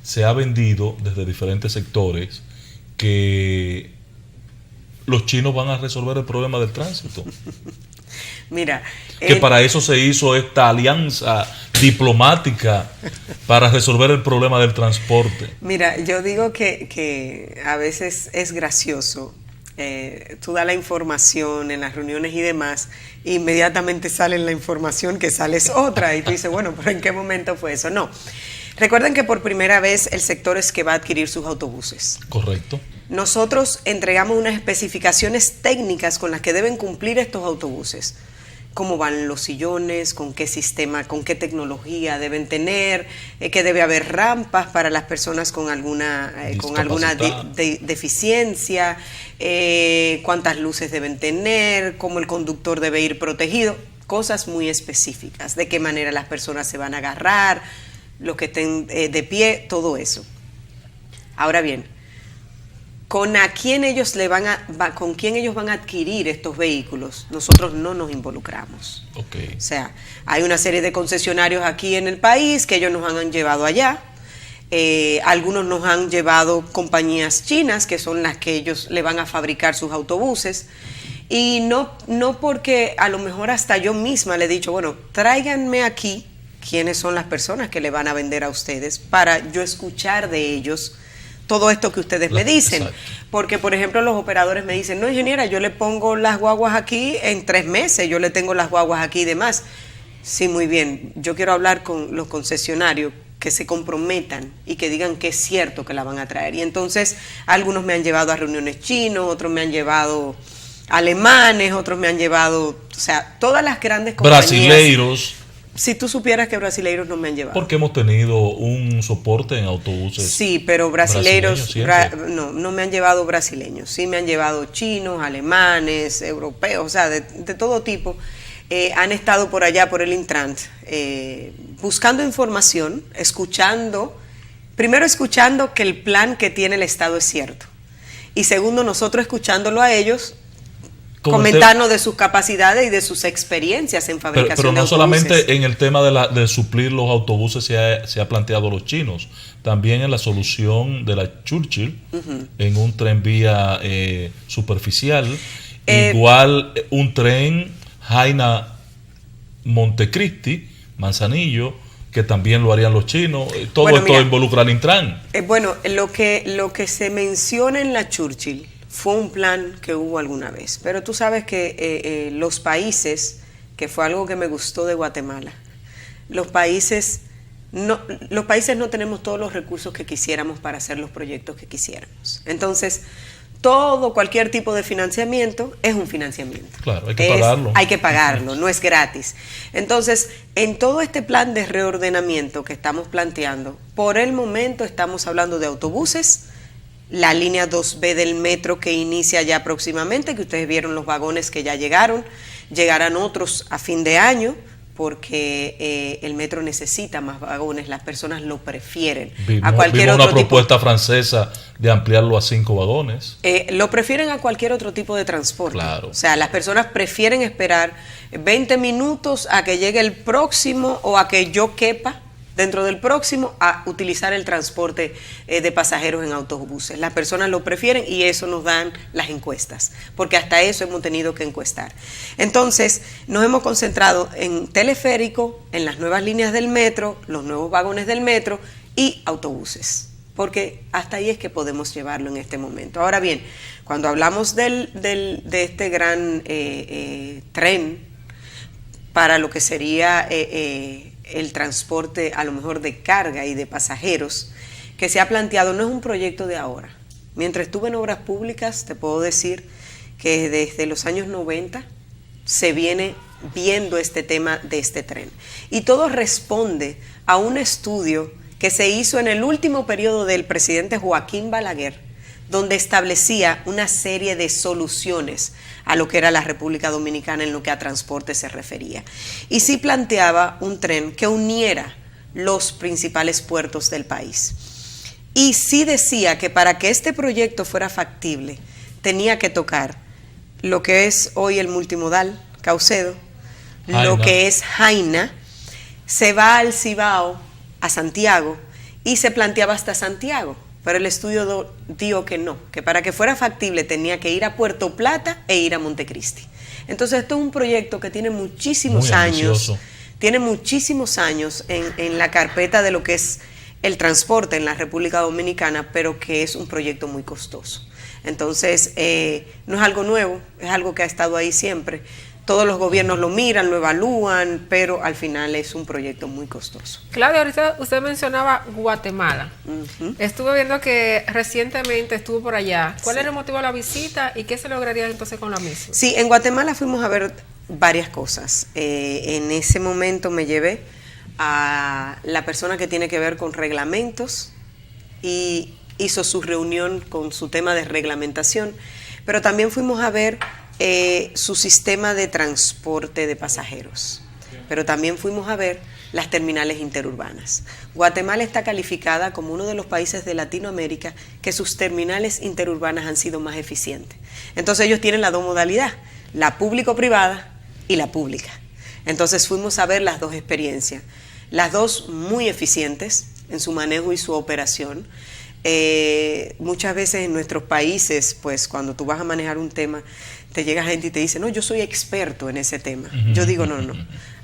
se ha vendido desde diferentes sectores que los chinos van a resolver el problema del tránsito. Mira, que para eso se hizo esta alianza diplomática para resolver el problema del transporte. Mira, yo digo que a veces es gracioso. Tú das la información en las reuniones y demás, e inmediatamente sale la información que sale es otra, y tú dices, bueno, pero ¿en qué momento fue eso? No. Recuerden que por primera vez el sector es que va a adquirir sus autobuses. Correcto. Nosotros entregamos unas especificaciones técnicas con las que deben cumplir estos autobuses. Cómo van los sillones, con qué sistema, con qué tecnología deben tener, que debe haber rampas para las personas con alguna deficiencia, cuántas luces deben tener, cómo el conductor debe ir protegido, cosas muy específicas, de qué manera las personas se van a agarrar, los que estén de pie, todo eso. Ahora bien, con quién ellos van a adquirir estos vehículos, nosotros no nos involucramos. Okay. O sea, hay una serie de concesionarios aquí en el país que ellos nos han llevado allá. Algunos nos han llevado compañías chinas, que son las que ellos le van a fabricar sus autobuses. Y no porque a lo mejor hasta yo misma le he dicho, bueno, tráiganme aquí quiénes son las personas que le van a vender a ustedes para yo escuchar de ellos todo esto que ustedes me dicen. Exacto. Porque, por ejemplo, los operadores me dicen, no, ingeniera, yo le pongo las guaguas aquí en 3 meses, yo le tengo las guaguas aquí y demás. Sí, muy bien. Yo quiero hablar con los concesionarios que se comprometan y que digan que es cierto que la van a traer. Y entonces, algunos me han llevado a reuniones chinos, otros me han llevado alemanes, otros me han llevado, o sea, todas las grandes compañías. Brasileiros. Si tú supieras que brasileiros no me han llevado. Porque hemos tenido un soporte en autobuses. Sí, pero brasileiros no me han llevado brasileños. Sí me han llevado chinos, alemanes, europeos, o sea, de todo tipo. Han estado por allá, por el Intran, buscando información, primero escuchando que el plan que tiene el Estado es cierto. Y segundo, nosotros escuchándolo a ellos, comentarnos de sus capacidades y de sus experiencias en fabricación pero no de autobuses. Solamente en el tema de suplir los autobuses se ha planteado los chinos, también en la solución de la Churchill, en un tren vía superficial, igual un tren Jaina Montecristi, Manzanillo, que también lo harían los chinos. Todo esto involucra al Intran. Bueno, lo que se menciona en la Churchill fue un plan que hubo alguna vez, pero tú sabes que los países, que fue algo que me gustó de Guatemala, los países no tenemos todos los recursos que quisiéramos para hacer los proyectos que quisiéramos. Entonces, cualquier tipo de financiamiento es un financiamiento. Claro, hay que pagarlo. Hay que pagarlo, no es gratis. Entonces, en todo este plan de reordenamiento que estamos planteando, por el momento estamos hablando de autobuses, la línea 2B del metro que inicia ya próximamente, que ustedes vieron los vagones que ya llegarán otros a fin de año, porque el metro necesita más vagones, las personas lo prefieren. Vimos una propuesta francesa de ampliarlo a 5 vagones. Lo prefieren a cualquier otro tipo de transporte. Claro. O sea, las personas prefieren esperar 20 minutos a que llegue el próximo o a que yo quepa dentro del próximo a utilizar el transporte de pasajeros en autobuses. Las personas lo prefieren y eso nos dan las encuestas, porque hasta eso hemos tenido que encuestar. Entonces, nos hemos concentrado en teleférico, en las nuevas líneas del metro, los nuevos vagones del metro y autobuses, porque hasta ahí es que podemos llevarlo en este momento. Ahora bien, cuando hablamos de este gran tren para lo que sería el transporte a lo mejor de carga y de pasajeros que se ha planteado, no es un proyecto de ahora. Mientras estuve en obras públicas, te puedo decir que desde los años 90 se viene viendo este tema de este tren. Y todo responde a un estudio que se hizo en el último periodo del presidente Joaquín Balaguer, donde establecía una serie de soluciones a lo que era la República Dominicana en lo que a transporte se refería. Y sí planteaba un tren que uniera los principales puertos del país. Y sí decía que para que este proyecto fuera factible, tenía que tocar lo que es hoy el multimodal Caucedo, lo que es Jaina, se va al Cibao, a Santiago, y se planteaba hasta Santiago, pero el estudio dijo que no, que para que fuera factible tenía que ir a Puerto Plata e ir a Montecristi. Entonces esto es un proyecto que tiene muchísimos años, en la carpeta de lo que es el transporte en la República Dominicana, pero que es un proyecto muy costoso. Entonces, no es algo nuevo, es algo que ha estado ahí siempre. Todos los gobiernos lo miran, lo evalúan, pero al final es un proyecto muy costoso. Claudia, ahorita usted mencionaba Guatemala. Estuve viendo que recientemente estuvo por allá. ¿Cuál era el motivo de la visita y qué se lograría entonces con la misma? Sí, en Guatemala fuimos a ver varias cosas. En ese momento me llevé a la persona que tiene que ver con reglamentos y hizo su reunión con su tema de reglamentación, pero también fuimos a ver su sistema de transporte de pasajeros, pero también fuimos a ver las terminales interurbanas. Guatemala está calificada como uno de los países de Latinoamérica que sus terminales interurbanas han sido más eficientes. Entonces ellos tienen las dos modalidades, la público-privada y la pública. Entonces fuimos a ver las dos experiencias, las dos muy eficientes en su manejo y su operación. Muchas veces en nuestros países, pues cuando tú vas a manejar un tema, te llega gente y te dice, no, yo soy experto en ese tema. Yo digo, no,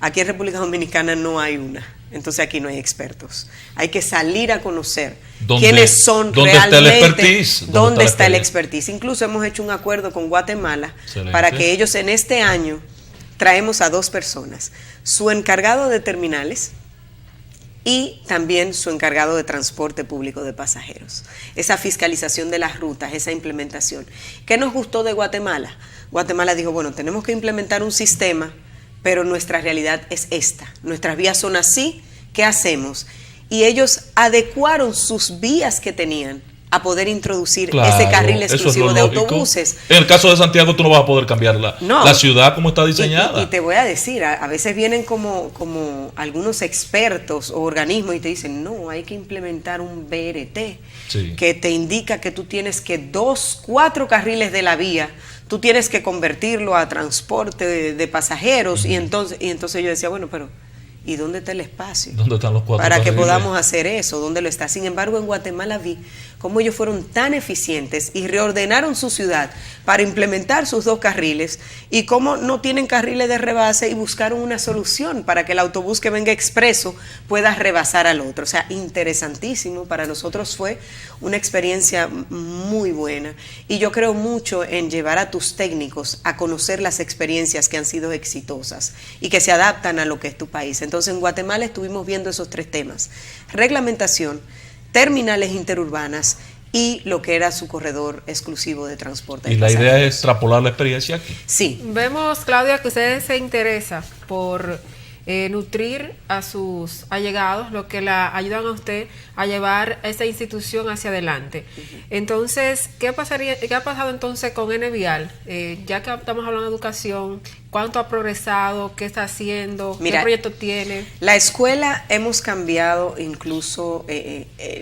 aquí en República Dominicana no hay una, entonces aquí no hay expertos. Hay que salir a conocer quiénes son realmente, dónde está el expertise. Incluso hemos hecho un acuerdo con Guatemala para que ellos en este año traemos a 2 personas, su encargado de terminales y también su encargado de transporte público de pasajeros. Esa fiscalización de las rutas, esa implementación. ¿Qué nos gustó de Guatemala? Guatemala dijo, bueno, tenemos que implementar un sistema, pero nuestra realidad es esta. Nuestras vías son así, ¿qué hacemos? Y ellos adecuaron sus vías que tenían a poder introducir ese carril exclusivo de autobuses. En el caso de Santiago tú no vas a poder cambiar la ciudad como está diseñada. Y te voy a decir, a veces vienen como algunos expertos o organismos y te dicen, no, hay que implementar un BRT que te indica que tú tienes que 4 carriles de la vía, tú tienes que convertirlo a transporte de pasajeros. Y entonces yo decía, bueno, pero ¿y dónde está el espacio? ¿Dónde están los 4 para carriles? Que podamos hacer eso? ¿Dónde lo está? Sin embargo, en Guatemala vi cómo ellos fueron tan eficientes y reordenaron su ciudad para implementar sus 2 carriles y cómo no tienen carriles de rebase y buscaron una solución para que el autobús que venga expreso pueda rebasar al otro. O sea, interesantísimo. Para nosotros fue una experiencia muy buena y yo creo mucho en llevar a tus técnicos a conocer las experiencias que han sido exitosas y que se adaptan a lo que es tu país. Entonces en Guatemala estuvimos viendo esos 3 temas: reglamentación, terminales interurbanas y lo que era su corredor exclusivo de transporte. ¿Y la idea es extrapolar la experiencia aquí? Sí. Vemos, Claudia, que usted se interesa por nutrir a sus allegados, lo que la ayudan a usted a llevar esa institución hacia adelante. Entonces, ¿qué ha pasado entonces con N-Vial? Ya que estamos hablando de educación, ¿cuánto ha progresado? ¿Qué está haciendo? ¿Qué proyecto tiene? La escuela hemos cambiado incluso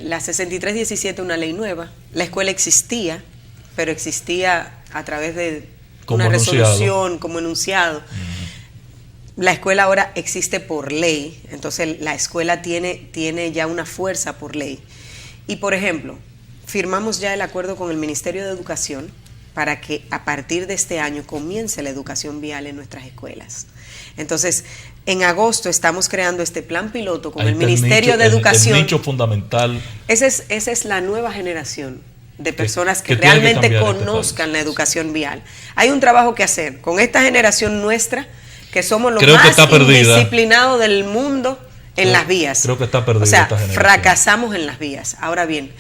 la 6317, una ley nueva. La escuela existía, pero existía a través de una resolución como enunciado. La escuela ahora existe por ley, entonces la escuela tiene ya una fuerza por ley. Y por ejemplo, firmamos ya el acuerdo con el Ministerio de Educación para que a partir de este año comience la educación vial en nuestras escuelas. Entonces, en agosto estamos creando este plan piloto con el Ministerio de Educación. El nicho fundamental. Esa es la nueva generación de personas que realmente conozcan la educación vial. Hay un trabajo que hacer con esta generación nuestra, que somos los más indisciplinados del mundo en las vías. Creo que está perdida. O sea, fracasamos en las vías. Ahora bien,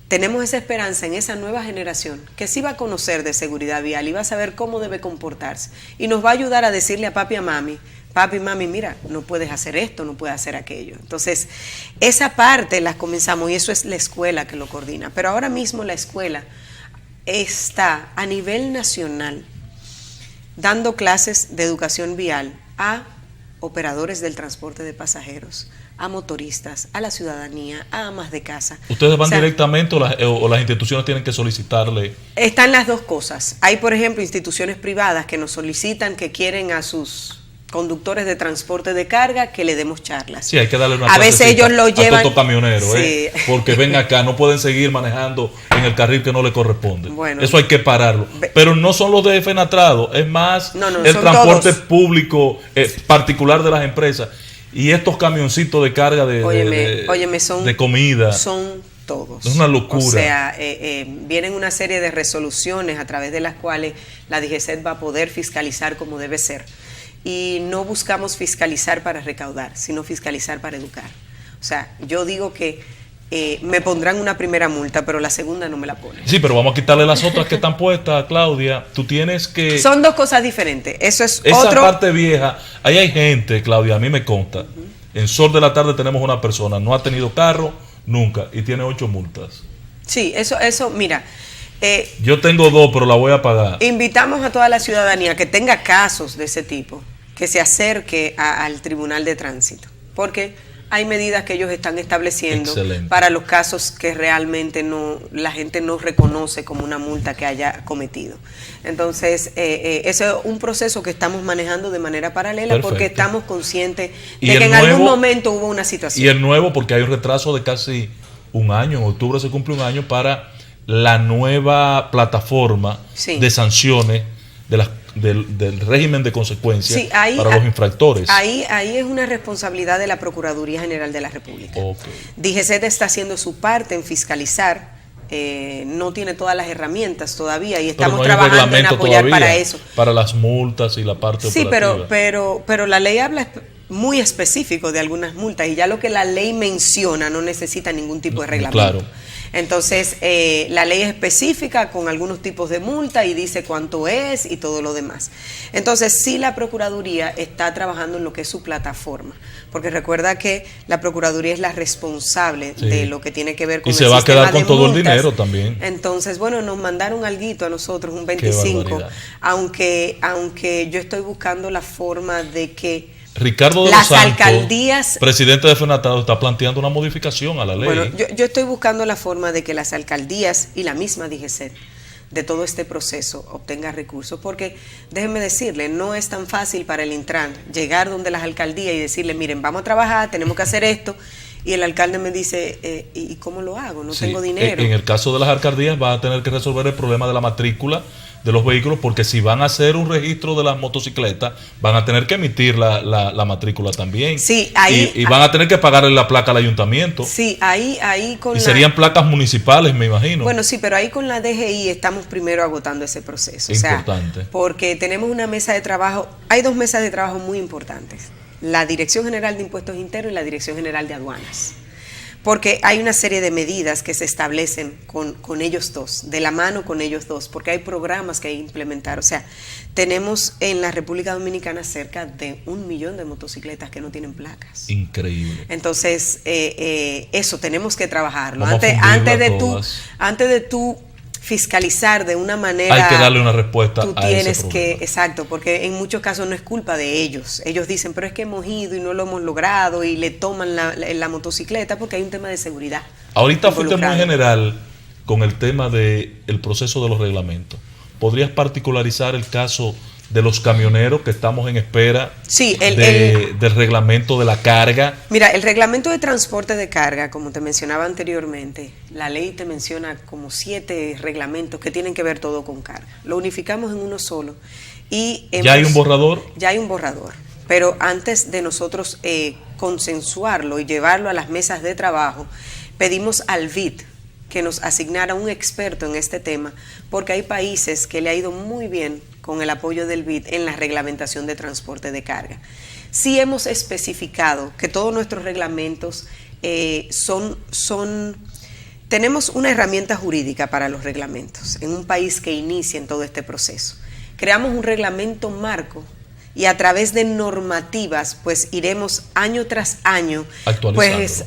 tenemos esa esperanza en esa nueva generación que sí va a conocer de seguridad vial y va a saber cómo debe comportarse. Y nos va a ayudar a decirle a papi y a mami, mira, no puedes hacer esto, no puedes hacer aquello. Entonces, esa parte la comenzamos y eso es la escuela que lo coordina. Pero ahora mismo la escuela está a nivel nacional dando clases de educación vial a operadores del transporte de pasajeros, a motoristas, a la ciudadanía, a amas de casa. ¿Ustedes van directamente o las instituciones tienen que solicitarle? Están las dos cosas. Hay, por ejemplo, instituciones privadas que nos solicitan que quieren a sus conductores de transporte de carga que le demos charlas. Sí, hay que darle una a veces ellos lo llevan a todo camionero, sí. Porque ven acá, no pueden seguir manejando en el carril que no le corresponde. Bueno, eso hay que pararlo. Pero no son los de FENATRADO, es más el transporte todos. Público particular de las empresas y estos camioncitos de carga de comida. Son todos. Es una locura. O sea, vienen una serie de resoluciones a través de las cuales la DGCET va a poder fiscalizar como debe ser. Y no buscamos fiscalizar para recaudar, sino fiscalizar para educar. O sea, yo digo que me pondrán una primera multa, pero la segunda no me la ponen. Sí, pero vamos a quitarle las otras que están puestas, Claudia. Tú tienes que... Son dos cosas diferentes. Eso es esa otro... parte vieja. Ahí hay gente, Claudia, a mí me consta. En Sol de la Tarde tenemos una persona, no ha tenido carro nunca y tiene 8 multas. Sí, eso mira... yo tengo 2, pero la voy a pagar. Invitamos a toda la ciudadanía que tenga casos de ese tipo, que se acerque al Tribunal de Tránsito, porque hay medidas que ellos están estableciendo para los casos que realmente la gente no reconoce como una multa que haya cometido. Entonces, ese es un proceso que estamos manejando de manera paralela. Perfecto. Porque estamos conscientes de que en algún momento hubo una situación. Y el nuevo, porque hay un retraso de casi un año, en octubre se cumple un año para la nueva plataforma de sanciones del régimen de consecuencias para los infractores. Ahí es una responsabilidad de la Procuraduría General de la República. Okay. DGCET está haciendo su parte en fiscalizar, no tiene todas las herramientas todavía y estamos trabajando en apoyar para eso. Para las multas y la parte operativa. Sí, pero la ley habla muy específico de algunas multas y ya lo que la ley menciona no necesita ningún tipo de reglamento. Claro. Entonces, la ley es específica con algunos tipos de multa y dice cuánto es y todo lo demás. Entonces, sí, la Procuraduría está trabajando en lo que es su plataforma, porque recuerda que la Procuraduría es la responsable de lo que tiene que ver con el sistema de multas. Y se va a quedar con todo el dinero también. Entonces, bueno, nos mandaron alguito a nosotros, un 25, aunque yo estoy buscando la forma de que Ricardo de los Santos, presidente de FENATRADO, está planteando una modificación a la ley. Bueno, yo estoy buscando la forma de que las alcaldías y la misma DGCET de todo este proceso obtenga recursos, porque déjenme decirle, no es tan fácil para el Intran llegar donde las alcaldías y decirle, miren, vamos a trabajar, tenemos que hacer esto, y el alcalde me dice, ¿y cómo lo hago? No tengo dinero. En el caso de las alcaldías va a tener que resolver el problema de la matrícula de los vehículos, porque si van a hacer un registro de las motocicletas, van a tener que emitir la matrícula también. Sí, ahí, y van a tener que pagarle la placa al ayuntamiento. Sí, ahí con y serían placas municipales, me imagino. Bueno, sí, pero ahí con la DGI estamos primero agotando ese proceso. Importante. Porque tenemos una mesa de trabajo, hay 2 mesas de trabajo muy importantes. La Dirección General de Impuestos Internos y la Dirección General de Aduanas. Porque hay una serie de medidas que se establecen con ellos dos, de la mano con ellos dos, porque hay programas que hay que implementar. O sea, tenemos en la República Dominicana cerca de 1 millón de motocicletas que no tienen placas. Increíble. Entonces, eso tenemos que trabajarlo. Antes de tú fiscalizar de una manera, hay que darle una respuesta tú tienes que, exacto, porque en muchos casos no es culpa de ellos. Ellos dicen, pero es que hemos ido y no lo hemos logrado, y le toman la motocicleta porque hay un tema de seguridad. Ahorita fuiste muy general con el tema del proceso de los reglamentos. ¿Podrías particularizar el caso de los camioneros que estamos en espera del reglamento de la carga? Mira, el reglamento de transporte de carga, como te mencionaba anteriormente, la ley te menciona como 7 reglamentos que tienen que ver todo con carga. Lo unificamos en uno solo. ¿Ya hay un borrador? Ya hay un borrador, pero antes de nosotros consensuarlo y llevarlo a las mesas de trabajo, pedimos al BID que nos asignara un experto en este tema, porque hay países que le ha ido muy bien con el apoyo del BID en la reglamentación de transporte de carga. Sí hemos especificado que todos nuestros reglamentos tenemos una herramienta jurídica para los reglamentos en un país que inicia en todo este proceso. Creamos un reglamento marco y a través de normativas pues iremos año tras año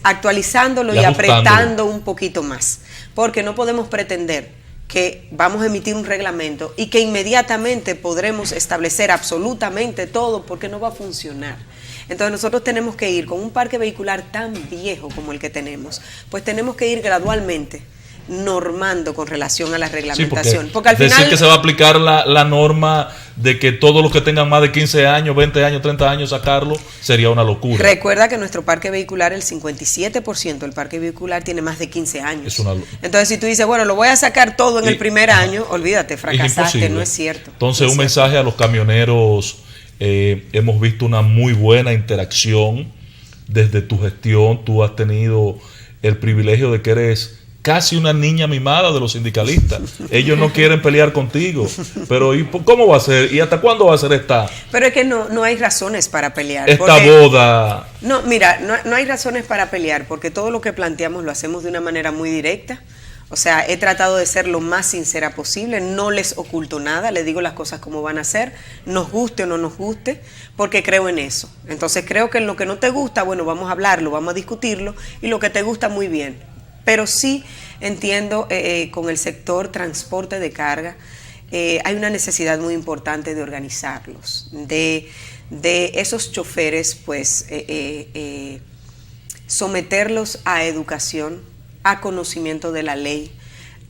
actualizándolo y apretando un poquito más, porque no podemos pretender que vamos a emitir un reglamento y que inmediatamente podremos establecer absolutamente todo, porque no va a funcionar. Entonces nosotros tenemos que ir con un parque vehicular tan viejo como el que tenemos, pues tenemos que ir gradualmente normando con relación a la reglamentación. Sí, porque al final, decir que se va a aplicar la norma de que todos los que tengan más de 15 años, 20 años, 30 años sacarlo, sería una locura. Recuerda que nuestro parque vehicular, el 57% del parque vehicular tiene más de 15 años. Entonces, si tú dices, bueno, lo voy a sacar todo en el primer año, olvídate, fracasaste, no es cierto. Entonces, un mensaje a los camioneros, hemos visto una muy buena interacción desde tu gestión. Tú has tenido el privilegio de que eres casi una niña mimada de los sindicalistas. Ellos no quieren pelear contigo, pero ¿y cómo va a ser? ¿Y hasta cuándo va a ser esta? Pero es que no hay razones para pelear. Esta boda. No, mira, no hay razones para pelear, porque todo lo que planteamos lo hacemos de una manera muy directa. O sea, he tratado de ser lo más sincera posible, no les oculto nada, les digo las cosas como van a ser, nos guste o no nos guste, porque creo en eso. Entonces creo que en lo que no te gusta, bueno, vamos a hablarlo, vamos a discutirlo, y lo que te gusta, muy bien. Pero sí entiendo con el sector transporte de carga, hay una necesidad muy importante de organizarlos, de esos choferes, pues someterlos a educación, a conocimiento de la ley,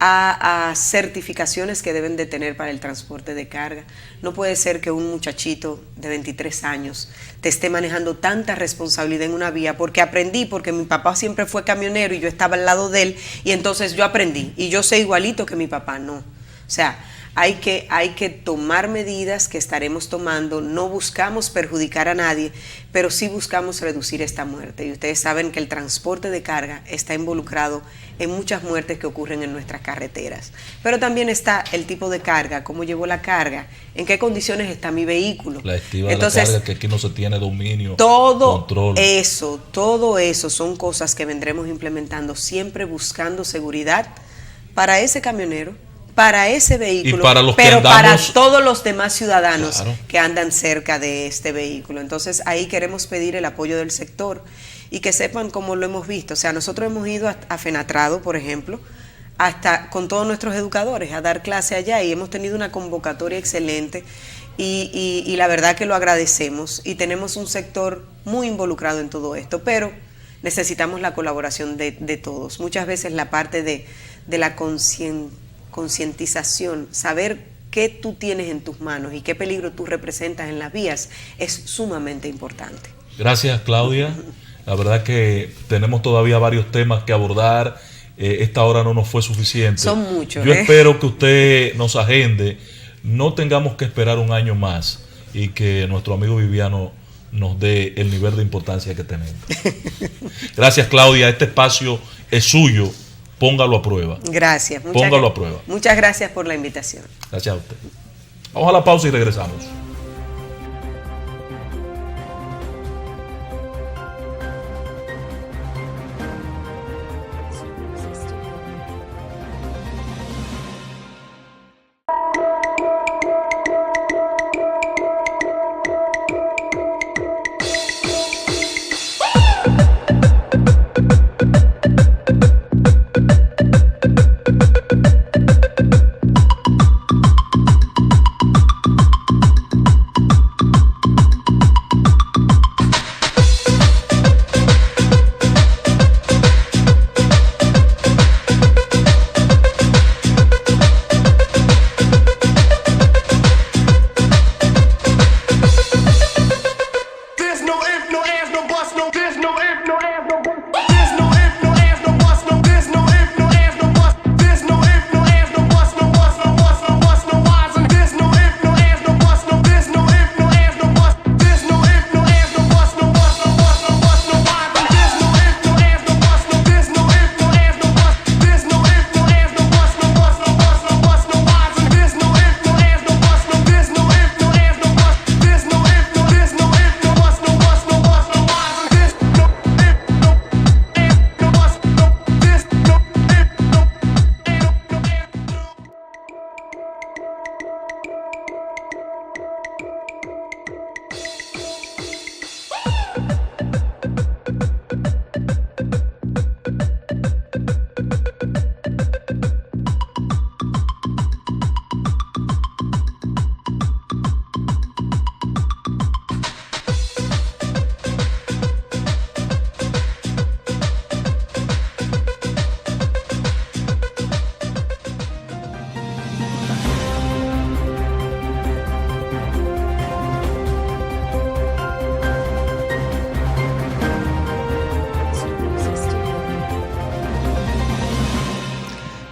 a certificaciones que deben de tener para el transporte de carga. No puede ser que un muchachito de 23 años te esté manejando tanta responsabilidad en una vía, porque aprendí, porque mi papá siempre fue camionero y yo estaba al lado de él, y entonces yo aprendí, y yo sé igualito que mi papá. No. O sea, hay que tomar medidas que estaremos tomando. No buscamos perjudicar a nadie, pero sí buscamos reducir esta muerte. Y ustedes saben que el transporte de carga está involucrado en muchas muertes que ocurren en nuestras carreteras. Pero también está el tipo de carga, cómo llevo la carga, en qué condiciones está mi vehículo. La estiva de la carga, que aquí no se tiene dominio, control. Todo eso son cosas que vendremos implementando, siempre buscando seguridad para ese camionero, para ese vehículo, pero para todos los demás ciudadanos, claro, que andan cerca de este vehículo. Entonces ahí queremos pedir el apoyo del sector y que sepan cómo lo hemos visto. O sea, nosotros hemos ido a Fenatrado, por ejemplo, hasta con todos nuestros educadores a dar clase allá, y hemos tenido una convocatoria excelente y la verdad que lo agradecemos, y tenemos un sector muy involucrado en todo esto, pero necesitamos la colaboración de todos. Muchas veces la parte de la concientización, saber qué tú tienes en tus manos y qué peligro tú representas en las vías, es sumamente importante. Gracias, Claudia. La verdad que tenemos todavía varios temas que abordar. Esta hora no nos fue suficiente. Son muchos. Yo espero que usted nos agende, no tengamos que esperar un año más, y que nuestro amigo Viviano nos dé el nivel de importancia que tenemos. Gracias, Claudia. Este espacio es suyo. Póngalo a prueba. Gracias. Póngalo a prueba. Muchas gracias por la invitación. Gracias a usted. Vamos a la pausa y regresamos.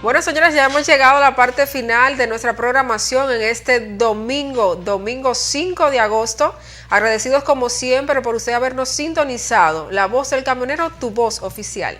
Bueno, señoras, ya hemos llegado a la parte final de nuestra programación en este domingo 5 de agosto. Agradecidos como siempre por usted habernos sintonizado. La Voz del Camionero, tu voz oficial.